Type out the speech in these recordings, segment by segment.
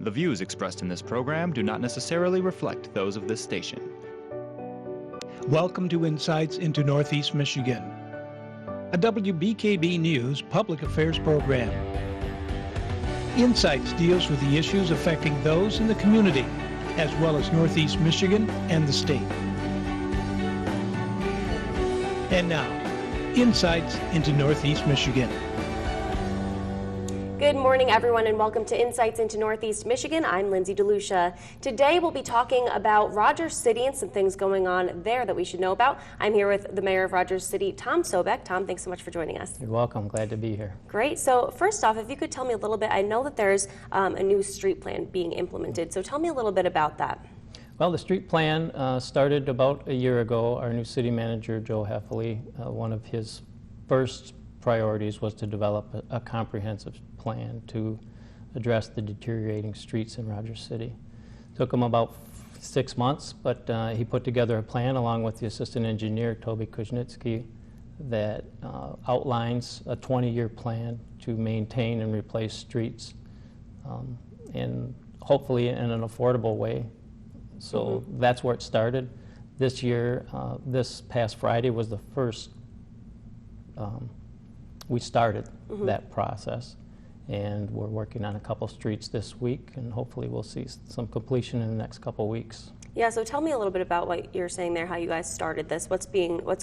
The views expressed in this program do not necessarily reflect those of this station. Welcome to Insights into Northeast Michigan, a WBKB News public affairs program. Insights deals with the issues affecting those in the community, as well as Northeast Michigan and the state. And now, Insights into Northeast Michigan. Good morning, everyone, and welcome to Insights into Northeast Michigan. I'm Lindsay DeLucia. Today, we'll be talking about Rogers City and some things going on there that we should know about. I'm here with the Mayor of Rogers City, Tom Sobek. Tom, thanks so much for joining us. You're welcome. Glad to be here. Great. So first off, if you could tell me a little bit, I know that there's a new street plan being implemented, so tell me a little bit about that. Well, the street plan started about a year ago. Our new city manager, Joe Heffley, one of his first priorities was to develop a comprehensive plan to address the deteriorating streets in Rogers City. Took him about 6 months, but he put together a plan along with the assistant engineer, Toby Kuznitsky, that outlines a 20-year plan to maintain and replace streets, and hopefully in an affordable way. So that's where it started. This year, this past Friday was the first we started that process, and we're working on a couple streets this week, and hopefully we'll see some completion in the next couple weeks. Yeah, so tell me a little bit about what you're saying there, how you guys started this, what's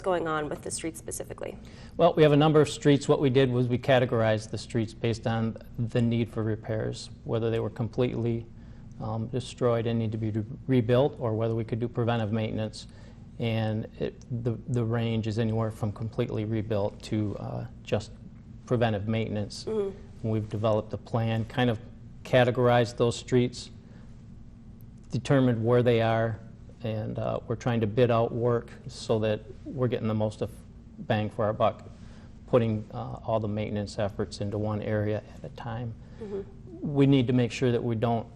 going on with the streets specifically. Well, we have a number of streets. What we did was we categorized the streets based on the need for repairs, whether they were completely destroyed and need to be rebuilt, or whether we could do preventive maintenance. And the range is anywhere from completely rebuilt to just preventive maintenance. We've developed a plan, kind of categorized those streets, determined where they are, and we're trying to bid out work so that we're getting the most bang for our buck, putting all the maintenance efforts into one area at a time. We need to make sure that we don't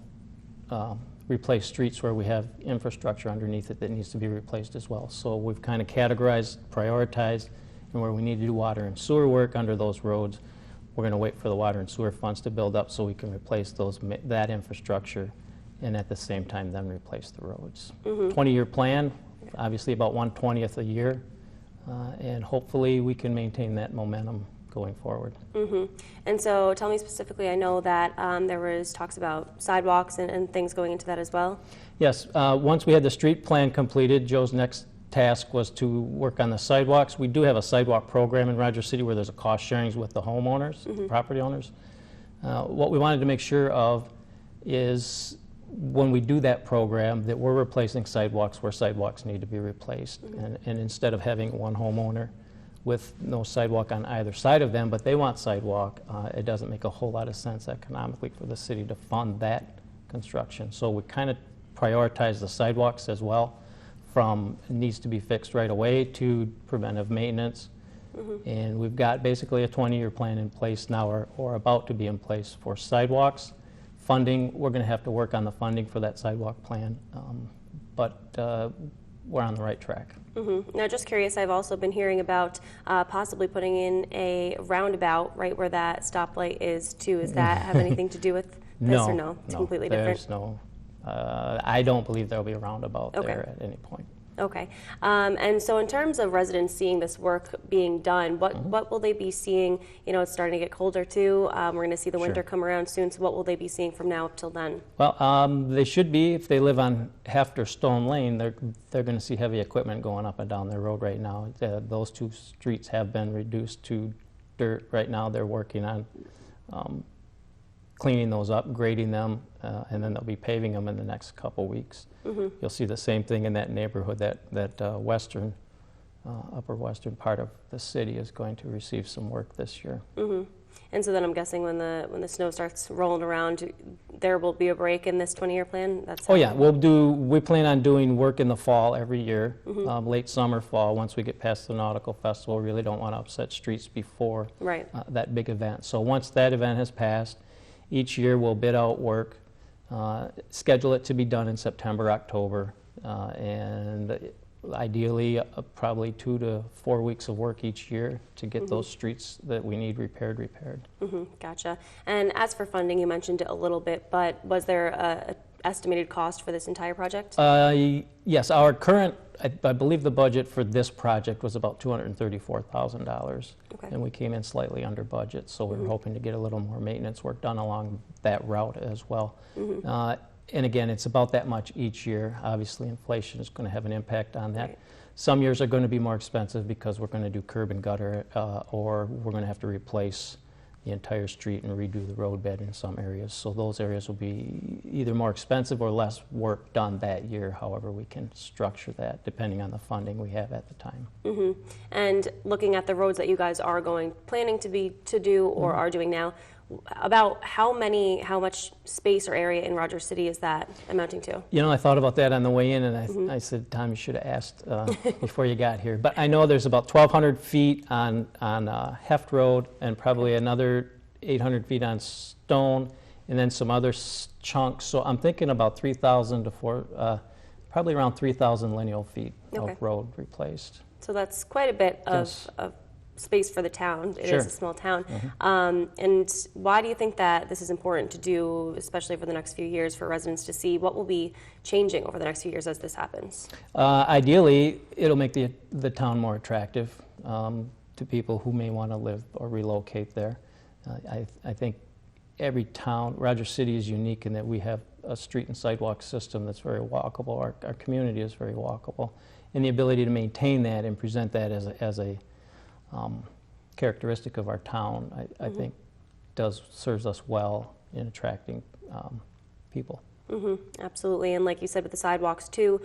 replace streets where we have infrastructure underneath it that needs to be replaced as well. So we've kind of categorized, prioritized, and where we need to do water and sewer work under those roads, we're going to wait for the water and sewer funds to build up so we can replace that infrastructure, and at the same time then replace the roads. 20-year plan, obviously about 1/20th a year, and hopefully we can maintain that momentum going forward. And so tell me specifically, I know that there was talks about sidewalks and things going into that as well. Yes, once we had the street plan completed, Joe's next task was to work on the sidewalks. We do have a sidewalk program in Rogers City where there's a cost sharing with the homeowners, the property owners. What we wanted to make sure of is when we do that program that we're replacing sidewalks where sidewalks need to be replaced. And instead of having one homeowner with no sidewalk on either side of them, but they want sidewalk, it doesn't make a whole lot of sense economically for the city to fund that construction. So we kind of prioritize the sidewalks as well, from needs to be fixed right away to preventive maintenance. And we've got basically a 20-year plan in place now, or about to be in place for sidewalks. Funding, we're going to have to work on the funding for that sidewalk plan, but we're on the right track. Now, just curious, I've also been hearing about possibly putting in a roundabout right where that stoplight is too. Does that have anything to do with this or no? It's completely different. No. I don't believe there'll be a roundabout there at any point. Okay. And so in terms of residents seeing this work being done, what will they be seeing? You know, it's starting to get colder too. We're going to see the winter come around soon. So what will they be seeing from now up till then? Well, they should be, if they live on Hefter Stone Lane, they're going to see heavy equipment going up and down their road right now. Those two streets have been reduced to dirt right now. They're working on cleaning those up, grading them, and then they'll be paving them in the next couple weeks. You'll see the same thing in that neighborhood. That western, upper western part of the city is going to receive some work this year. And so then I'm guessing when the snow starts rolling around, there will be a break in this 20-year plan? That's yeah, we plan on doing work in the fall every year, late summer, fall. Once we get past the Nautical Festival, we really don't want to upset streets before that big event. So once that event has passed, each year we'll bid out work, schedule it to be done in September, October, and ideally probably 2 to 4 weeks of work each year to get those streets that we need repaired. Gotcha. And as for funding, you mentioned it a little bit, but was there a estimated cost for this entire project? Yes, our current, I believe the budget for this project was about $234,000. Okay. And we came in slightly under budget, so we were hoping to get a little more maintenance work done along that route as well. And again, it's about that much each year. Obviously, inflation is going to have an impact on that. Right. Some years are going to be more expensive because we're going to do curb and gutter, or we're going to have to replace the entire street and redo the roadbed in some areas. So those areas will be either more expensive or less work done that year, however we can structure that, depending on the funding we have at the time. And looking at the roads that you guys are planning to do or are doing now, about how much space or area in Rogers City is that amounting to? You know, I thought about that on the way in, and I said, Tom, you should have asked before you got here. But I know there's about 1,200 feet on Heft Road, and probably another 800 feet on Stone, and then some other chunks. So I'm thinking about 3,000 to probably around 3,000 lineal feet of road replaced. So that's quite a bit Yes. of space for the town. It Sure. is a small town. And why do you think that this is important to do, especially for the next few years, for residents to see what will be changing over the next few years as this happens? Ideally, it'll make the town more attractive to people who may want to live or relocate there. I think every town, Rogers City is unique in that we have a street and sidewalk system that's very walkable. Our community is very walkable. And the ability to maintain that and present that as a characteristic of our town, I think serves us well in attracting people. Absolutely, and like you said with the sidewalks too,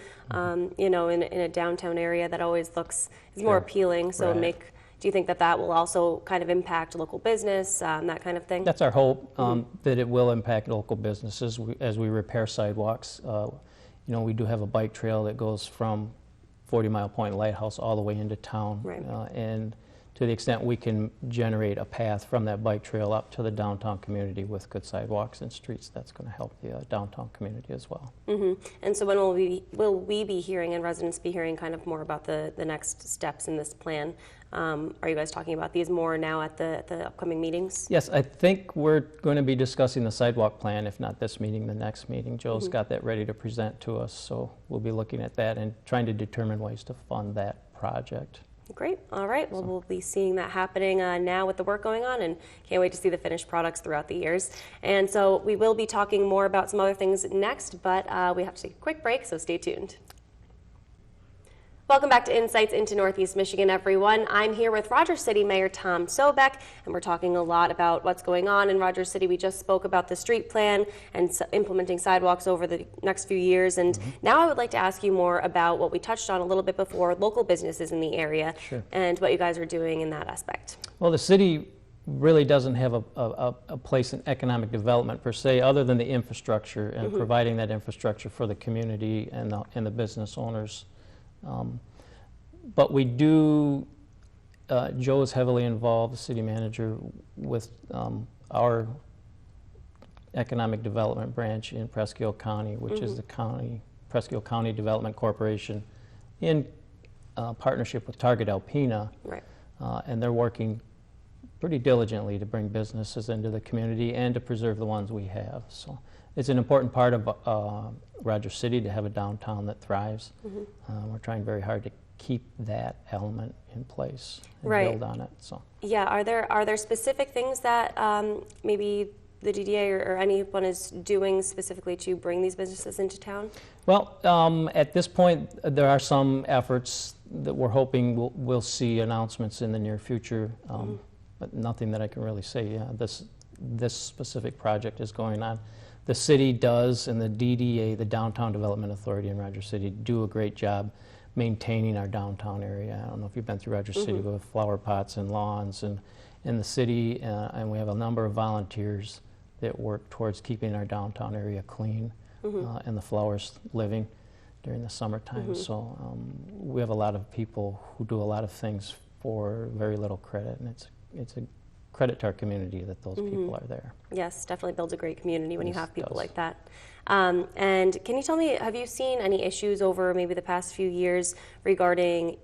you know, in a downtown area that always is more appealing. So Right. do you think that will also kind of impact local business, that kind of thing? That's our hope, that it will impact local businesses as we repair sidewalks. You know, we do have a bike trail that goes from 40 Mile Point Lighthouse all the way into town. Right. And to the extent we can generate a path from that bike trail up to the downtown community with good sidewalks and streets, that's going to help the downtown community as well. And so when will we be hearing and residents be hearing kind of more about the next steps in this plan? Are you guys talking about these more now at the upcoming meetings? Yes, I think we're going to be discussing the sidewalk plan, if not this meeting, the next meeting. Joe's got that ready to present to us, so we'll be looking at that and trying to determine ways to fund that project. Great. All right. Well, we'll be seeing that happening now with the work going on, and can't wait to see the finished products throughout the years. And so we will be talking more about some other things next, but we have to take a quick break, so stay tuned. Welcome back to Insights into Northeast Michigan, everyone. I'm here with Rogers City Mayor Tom Sobek, and we're talking a lot about what's going on in Rogers City. We just spoke about the street plan and implementing sidewalks over the next few years. And now I would like to ask you more about what we touched on a little bit before, local businesses in the area, and what you guys are doing in that aspect. Well, the city really doesn't have a place in economic development per se, other than the infrastructure and providing that infrastructure for the community and the business owners. But we do, Joe is heavily involved, the city manager, with our economic development branch in Presque Isle County, which is the Presque Isle County Development Corporation, in partnership with Target Alpena. Right. And they're working pretty diligently to bring businesses into the community and to preserve the ones we have. So it's an important part of Rogers City to have a downtown that thrives. We're trying very hard to keep that element in place and build on it. So yeah, are there specific things that maybe the DDA or anyone is doing specifically to bring these businesses into town? Well, at this point, there are some efforts that we're hoping we'll see announcements in the near future, but nothing that I can really say. This specific project is going on. The city does, and the DDA, the Downtown Development Authority in Rogers City, do a great job maintaining our downtown area. I don't know if you've been through Rogers City with flower pots and lawns and in the city, and we have a number of volunteers that work towards keeping our downtown area clean and the flowers living during the summertime. So we have a lot of people who do a lot of things for very little credit, and it's a credit to our community that those people are there. Yes, definitely builds a great community when you Yes, have it people does. like that. And can you tell me, have you seen any issues over maybe the past few years regarding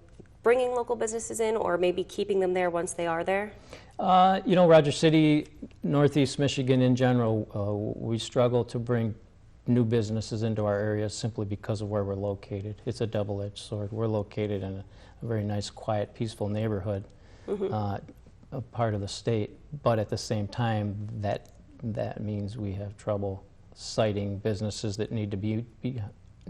bringing local businesses in or maybe keeping them there once they are there? You know, Rogers City, Northeast Michigan in general, we struggle to bring new businesses into our area simply because of where we're located. It's a double-edged sword. We're located in a very nice, quiet, peaceful neighborhood, a part of the state, but at the same time, that means we have trouble siting businesses that need to be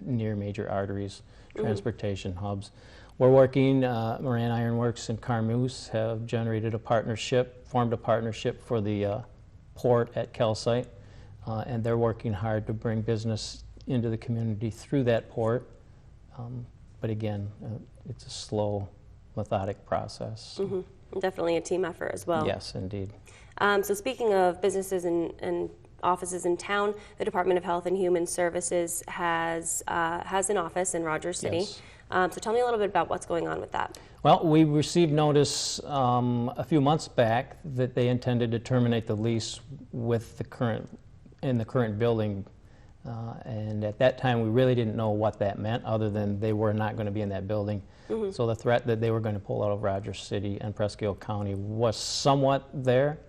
near major arteries, transportation hubs. We're working, Moran Iron Works and Carmeuse have generated a partnership, formed a partnership for the port at Calcite, and they're working hard to bring business into the community through that port. But again, it's a slow, methodic process. Definitely a team effort as well. Yes, indeed. So speaking of businesses and offices in town, the Department of Health and Human Services has an office in Rogers City. Yes. So tell me a little bit about what's going on with that. Well, we received notice a few months back that they intended to terminate the lease with the current building, and at that time we really didn't know what that meant other than they were not going to be in that building. So the threat that they were going to pull out of Rogers City and Presque Isle County was somewhat there.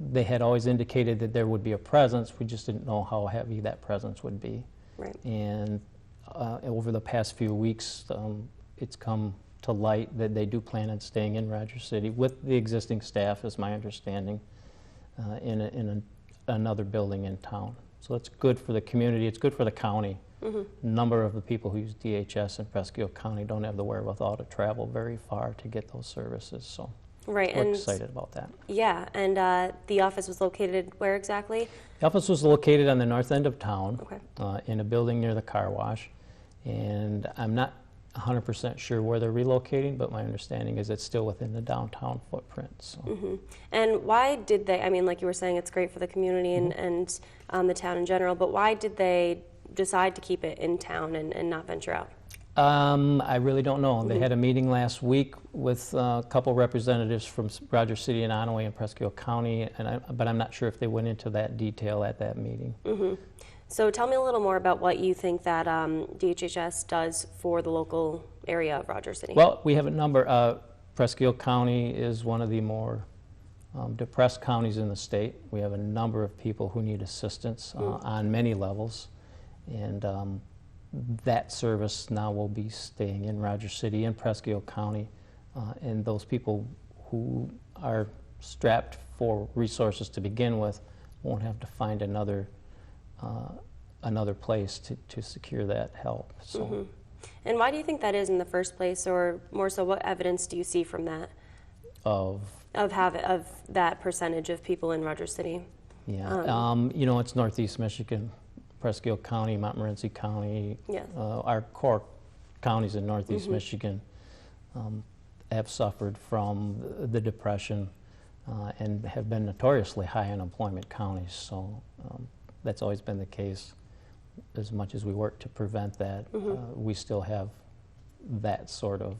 They had always indicated that there would be a presence, we just didn't know how heavy that presence would be. Right. And over the past few weeks, it's come to light that they do plan on staying in Rogers City with the existing staff, is my understanding, in another building in town. So it's good for the community, it's good for the county. A number of the people who use DHS in Presque Isle County don't have the wherewithal to travel very far to get those services, so Right. we're And excited about that. yeah, and the office was located where exactly? The office was located on the north end of town, Okay. in a building near the car wash, and I'm not 100% sure where they're relocating, but my understanding is it's still within the downtown footprint. So. And why did they, I mean, like you were saying, it's great for the community and the town in general, but why did they decide to keep it in town and not venture out? I really don't know. They had a meeting last week with a couple representatives from Rogers City and Onaway and Presque Isle County, but I'm not sure if they went into that detail at that meeting. So tell me a little more about what you think that DHHS does for the local area of Rogers City. Well, we have a number. Presque Isle County is one of the more depressed counties in the state. We have a number of people who need assistance on many levels, and that service now will be staying in Rogers City and Presque Isle County, and those people who are strapped for resources to begin with won't have to find another place to secure that help. So. And why do you think that is in the first place, or more so, what evidence do you see from that? Of that percentage of people in Rogers City? Yeah, you know, it's Northeast Michigan, Presque Isle County, Montmorency County, Yes. Our core counties in Northeast Michigan have suffered from the Depression and have been notoriously high unemployment counties. So that's always been the case. As much as we work to prevent that, we still have that sort of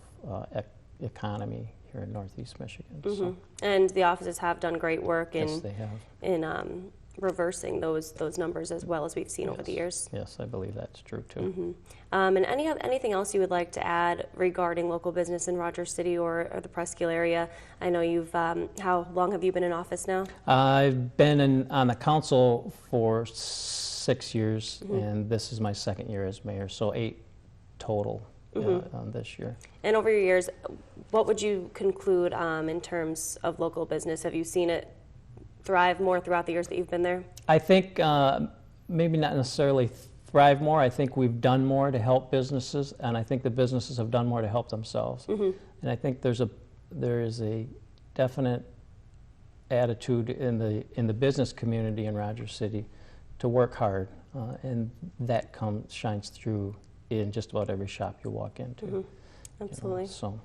economy here in Northeast Michigan. So, And the offices have done great work yes, they have. in reversing those numbers as well as we've seen over the years. Yes, I believe that's true too. And anything else you would like to add regarding local business in Rogers City or the Presque Isle area? I know you've, how long have you been in office now? I've been on the council for 6 years, and this is my second year as mayor, so 8 total this year. And over your years, what would you conclude in terms of local business? Have you seen it thrive more throughout the years that you've been there? I think maybe not necessarily thrive more. I think we've done more to help businesses, and I think the businesses have done more to help themselves. And I think there is a definite attitude in the business community in Rogers City to work hard, and that shines through in just about every shop you walk into. Absolutely. So.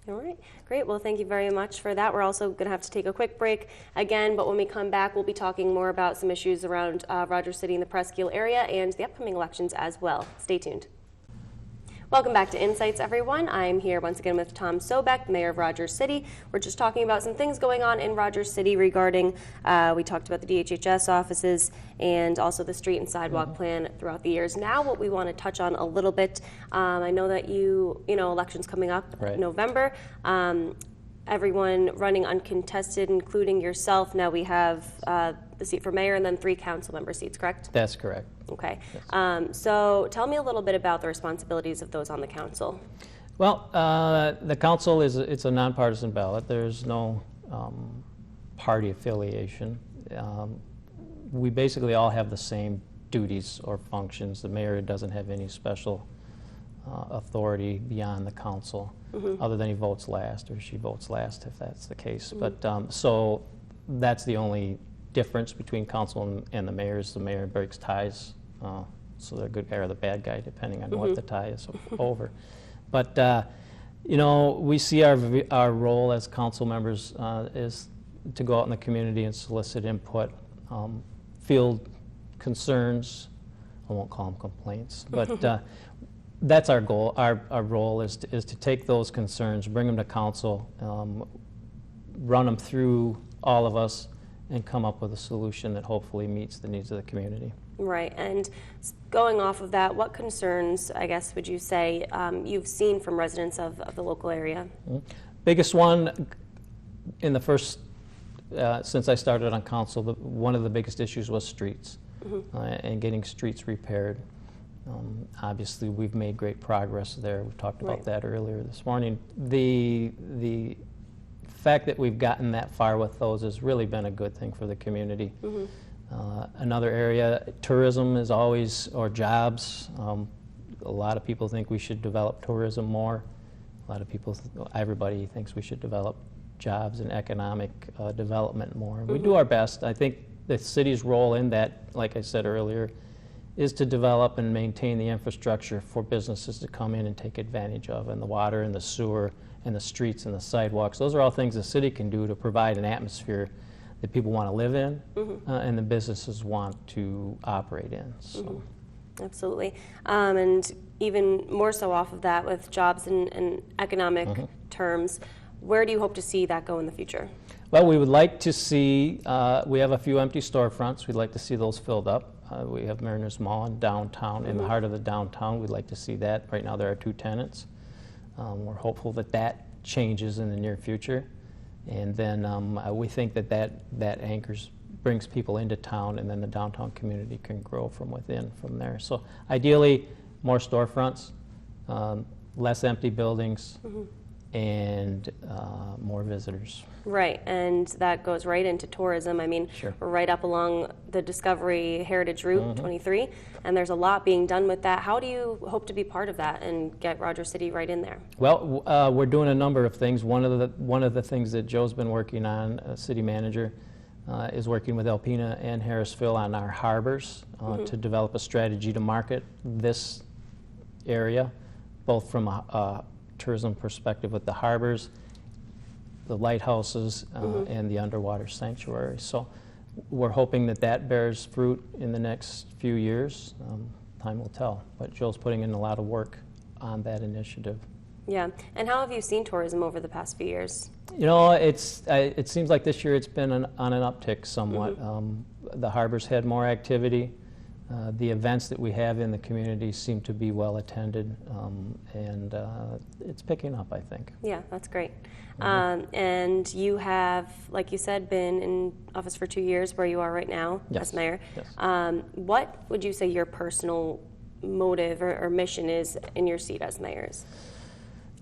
All right, great. Well, thank you very much for that. We're also going to have to take a quick break again, but when we come back, we'll be talking more about some issues around Rogers City and the Presque Isle area and the upcoming elections as well. Stay tuned. Welcome back to Insights, everyone. I'm here once again with Tom Sobek, Mayor of Rogers City. We're just talking about some things going on in Rogers City regarding, we talked about the DHHS offices and also the street and sidewalk plan throughout the years. Now what we want to touch on a little bit, I know that elections coming up Right. November. Everyone running uncontested, including yourself. Now we have the seat for mayor and then 3 council member seats, correct? That's correct. Okay. So tell me a little bit about the responsibilities of those on the council. Well, the council it's a nonpartisan ballot. There's no party affiliation. We basically all have the same duties or functions. The mayor doesn't have any special authority beyond the council, other than he votes last, or she votes last, if that's the case. But so that's the only difference between council and the mayor. Is the mayor breaks ties, so they're good guy or the bad guy, depending on what the tie is over. But we see our role as council members is to go out in the community and solicit input, field concerns. I won't call them complaints, but that's our goal. Our role is to take those concerns, bring them to council, run them through all of us, and come up with a solution that hopefully meets the needs of the community. Right, and going off of that, what concerns, I guess, would you say you've seen from residents of the local area? Biggest one in the first, since I started on council, one of the biggest issues was streets and getting streets repaired. Obviously, we've made great progress there. We talked about that earlier this morning. The fact that we've gotten that far with those has really been a good thing for the community. Another area, tourism is always, or jobs. A lot of people think we should develop tourism more. A lot of people, everybody thinks we should develop jobs and economic development more. We do our best. I think the city's role in that, like I said earlier, is to develop and maintain the infrastructure for businesses to come in and take advantage of, and the water and the sewer and the streets and the sidewalks. Those are all things the city can do to provide an atmosphere that people want to live in and the businesses want to operate in. So. Absolutely. And even more so off of that, with jobs and economic terms, where do you hope to see that go in the future? Well, we would like to see, we have a few empty storefronts. We'd like to see those filled up. We have Mariners Mall in downtown, in the heart of the downtown. We'd like to see that. Right now there are 2 tenants. We're hopeful that that changes in the near future. And then we think that anchors, brings people into town, and then the downtown community can grow from within from there. So ideally, more storefronts, less empty buildings, and more visitors. Right, and that goes right into tourism. I mean, we're right up along the Discovery Heritage Route 23, and there's a lot being done with that. How do you hope to be part of that and get Rogers City right in there? Well, we're doing a number of things. One of the things that Joe's been working on, city manager, is working with Alpena and Harrisville on our harbors to develop a strategy to market this area, both from a tourism perspective with the harbors, the lighthouses, and the underwater sanctuary. So we're hoping that bears fruit in the next few years. Time will tell, but Joe's putting in a lot of work on that initiative. Yeah, and how have you seen tourism over the past few years? It seems like this year it's been on an uptick somewhat. The harbors had more activity. The events that we have in the community seem to be well attended, and it's picking up, I think. Yeah, that's great. And you have, like you said, been in office for 2 years, where you are right now as mayor. Yes. What would you say your personal motive or mission is in your seat as mayor?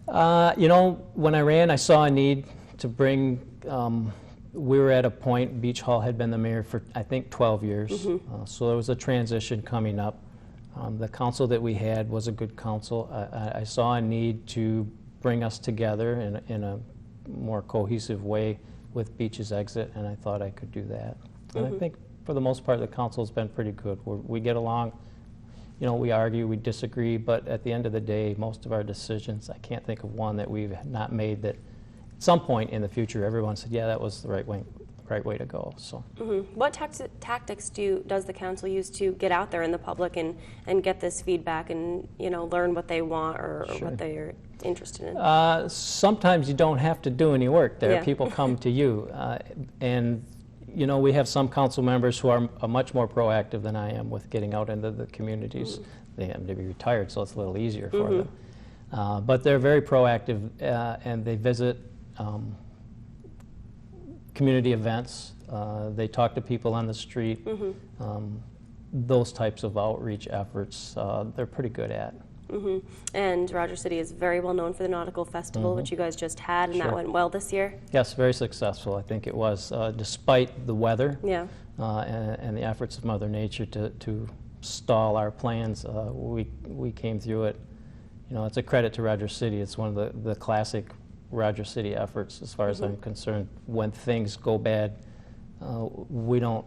When I ran, I saw a need to bring, we were at a point, Beach Hall had been the mayor for, I think, 12 years. So there was a transition coming up. The council that we had was a good council. I saw a need to bring us together in a more cohesive way with Beach's exit, and I thought I could do that. And I think for the most part the council's been pretty good. We get along, we argue, we disagree, but at the end of the day, most of our decisions, I can't think of one that we've not made that at some point in the future everyone said, yeah, that was the right way to go. So, What tactics does the council use to get out there in the public and get this feedback and, you know, learn what they want or what they're interested in? sometimes you don't have to do any work there. Yeah. People come to you. And, you know, we have some council members who are much more proactive than I am with getting out into the communities. They happen to be retired, so it's a little easier for them. But they're very proactive, and they visit community events. They talk to people on the street. Those types of outreach efforts, they're pretty good at. And Rogers City is very well known for the Nautical Festival, which you guys just had, and that went well this year. Yes, very successful. I think it was, despite the weather Yeah. and the efforts of Mother Nature to stall our plans. We came through it. You know, it's a credit to Rogers City. It's one of the classic Rogers City efforts, as far as I'm concerned. When things go bad, we don't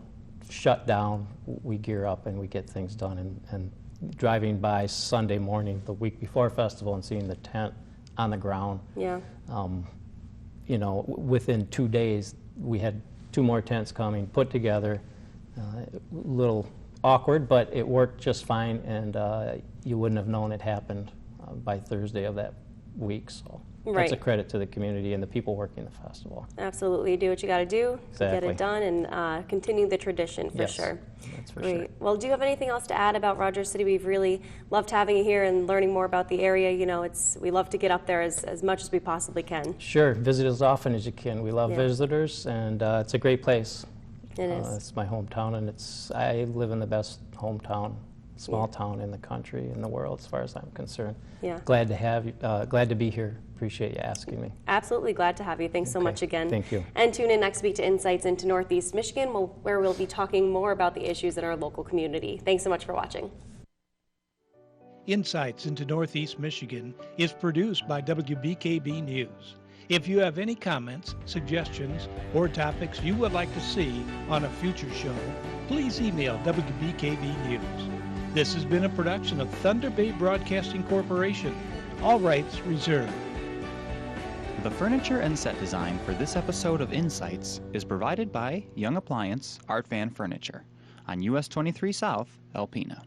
shut down. We gear up and we get things done. And driving by Sunday morning, the week before festival, and seeing the tent on the ground, Yeah. you know, within 2 days, we had 2 more tents coming, put together. A little awkward, but it worked just fine, and you wouldn't have known it happened by Thursday of that week. So that's a credit to the community and the people working the festival. Absolutely. Do what you got to do to get Exactly. it done and continue the tradition for Yes, sure. that's for Great. sure. Well, do you have anything else to add about Rogers City? We've really loved having you here and learning more about the area. You know, we love to get up there as much as we possibly can. Sure, visit as often as you can. We love Yeah. visitors, and it's a great place. It is. It's my hometown, and I live in the best hometown, small town in the country, in the world, as far as I'm concerned. Yeah. Glad to have you, glad to be here. Appreciate you asking me. Absolutely glad to have you. Thanks so Okay. much again. Thank you. And tune in next week to Insights into Northeast Michigan, where we'll be talking more about the issues in our local community. Thanks so much for watching. Insights into Northeast Michigan is produced by WBKB News. If you have any comments, suggestions, or topics you would like to see on a future show, please email WBKB News. This has been a production of Thunder Bay Broadcasting Corporation. All rights reserved. The furniture and set design for this episode of Insights is provided by Young Appliance Art Van Furniture on US 23 South, Alpena.